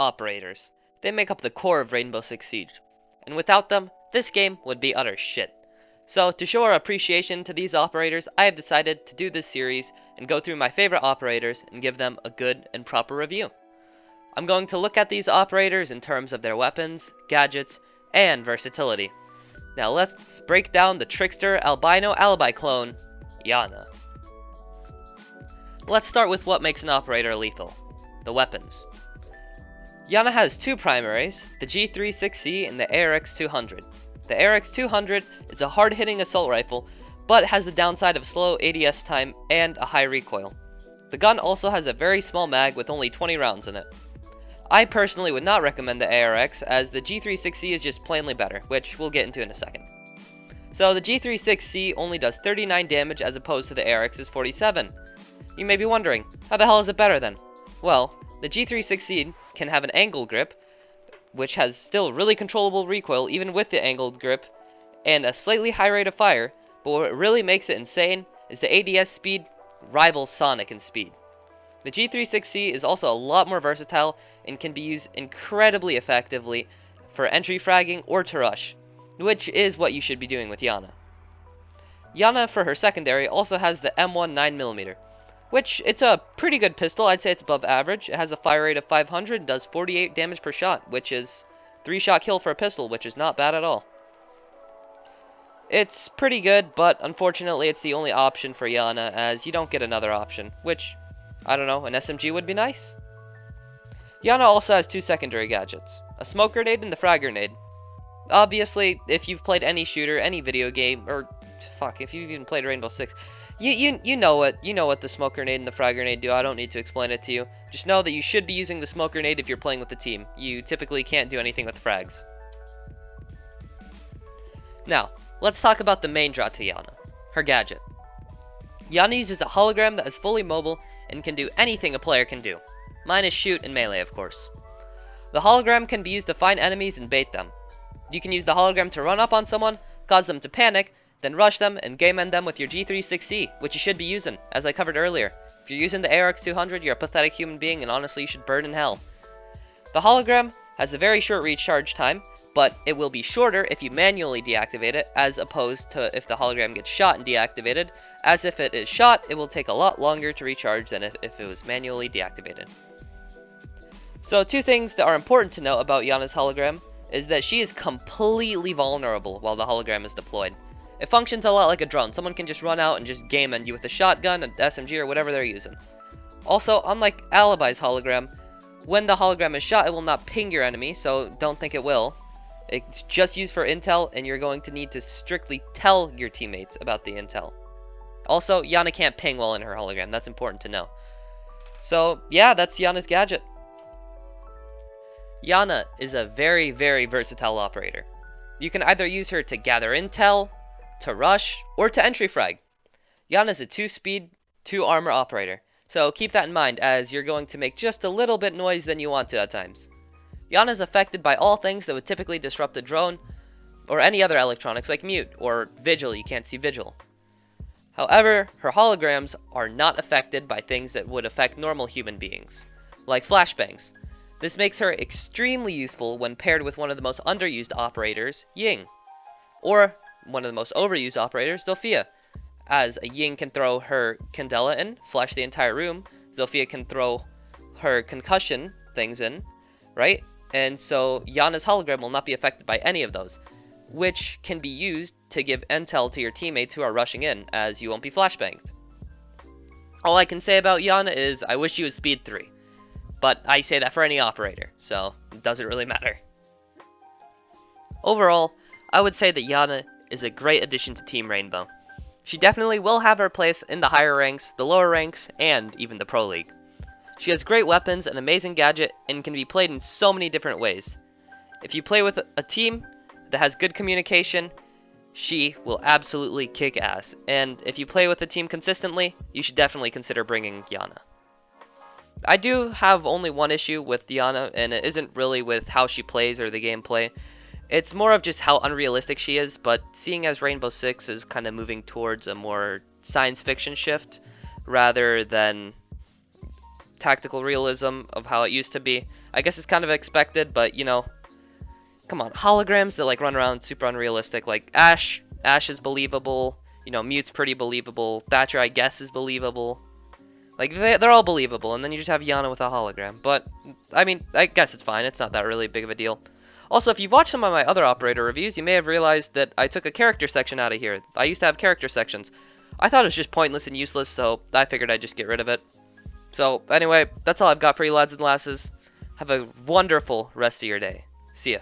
operators. They make up the core of Rainbow Six Siege, and without them, this game would be utter shit. So, to show our appreciation to these operators, I have decided to do this series and go through my favorite operators and give them a good and proper review. I'm going to look at these operators in terms of their weapons, gadgets, and versatility. Now let's break down the trickster albino alibi clone, Iana. Let's start with what makes an operator lethal: the weapons. Iana has two primaries, the G36C and the ARX200. The ARX200 is a hard-hitting assault rifle, but has the downside of slow ADS time and a high recoil. The gun also has a very small mag with only 20 rounds in it. I personally would not recommend the ARX, as the G36C is just plainly better, which we'll get into in a second. So the G36C only does 39 damage as opposed to the ARX's 47. You may be wondering, how the hell is it better then? Well, the G36C can have an angled grip, which has still really controllable recoil even with the angled grip, and a slightly high rate of fire, but what really makes it insane is the ADS speed rivals Sonic in speed. The G36C is also a lot more versatile and can be used incredibly effectively for entry fragging or to rush, which is what you should be doing with Iana. Iana, for her secondary, also has the M1 9mm, which it's a pretty good pistol. I'd say it's above average. It has a fire rate of 500 and does 48 damage per shot, which is 3-shot kill for a pistol, which is not bad at all. It's pretty good, but unfortunately it's the only option for Iana, as you don't get another option, which, I don't know, an SMG would be nice? Iana also has two secondary gadgets, a smoke grenade and the frag grenade. Obviously, if you've played any shooter, any video game, or fuck, if you've even played Rainbow Six, you know what the smoke grenade and the frag grenade do. I don't need to explain it to you. Just know that you should be using the smoke grenade if you're playing with the team. You typically can't do anything with frags. Now, let's talk about the main draw to Iana, her gadget. Iana uses a hologram that is fully mobile and can do anything a player can do, minus shoot and melee, of course. The hologram can be used to find enemies and bait them. You can use the hologram to run up on someone, cause them to panic, then rush them and game end them with your G36C, which you should be using, as I covered earlier. If you're using the ARX200, you're a pathetic human being and honestly you should burn in hell. The hologram has a very short recharge time, but it will be shorter if you manually deactivate it, as opposed to if the hologram gets shot and deactivated, as if it is shot, it will take a lot longer to recharge than if it was manually deactivated. So two things that are important to note about Iana's hologram is that she is completely vulnerable while the hologram is deployed. It functions a lot like a drone. Someone can just run out and just game end you with a shotgun, an SMG, or whatever they're using. Also, unlike Alibi's hologram, when the hologram is shot, it will not ping your enemy, so don't think it will. It's just used for intel, and you're going to need to strictly tell your teammates about the intel. Also, Iana can't ping while in her hologram. That's important to know. So, yeah, that's Iana's gadget. Iana is a very, very versatile operator. You can either use her to gather intel, to rush, or to entry frag. Iana is a 2-speed, 2-armor operator, so keep that in mind as you're going to make just a little bit noise than you want to at times. Iana is affected by all things that would typically disrupt a drone, or any other electronics like mute, or vigil, you can't see vigil. However, her holograms are not affected by things that would affect normal human beings, like flashbangs. This makes her extremely useful when paired with one of the most underused operators, Ying, or one of the most overused operators, Zofia, as a Ying can throw her Candela in, flash the entire room, Zofia can throw her concussion things in, right? And so Iana's hologram will not be affected by any of those, which can be used to give intel to your teammates who are rushing in, as you won't be flashbanged. All I can say about Iana is I wish she was speed 3. But I say that for any operator, so it doesn't really matter. Overall, I would say that Iana is a great addition to Team Rainbow. She definitely will have her place in the higher ranks, the lower ranks, and even the Pro League. She has great weapons, an amazing gadget, and can be played in so many different ways. If you play with a team that has good communication, she will absolutely kick ass. And if you play with a team consistently, you should definitely consider bringing Iana. I do have only one issue with Iana, and it isn't really with how she plays or the gameplay. It's more of just how unrealistic she is, but seeing as Rainbow Six is kind of moving towards a more science fiction shift, rather than tactical realism of how it used to be. I guess it's kind of expected, but you know, come on, holograms that like run around super unrealistic. Like Ash is believable. You know, Mute's pretty believable. Thatcher, I guess, is believable. Like they're all believable, and then you just have Iana with a hologram. But I mean, I guess it's fine. It's not that really big of a deal. Also, if you've watched some of my other operator reviews, you may have realized that I took a character section out of here. I used to have character sections. I thought it was just pointless and useless, so I figured I'd just get rid of it. So anyway, that's all I've got for you lads and lasses. Have a wonderful rest of your day. See ya.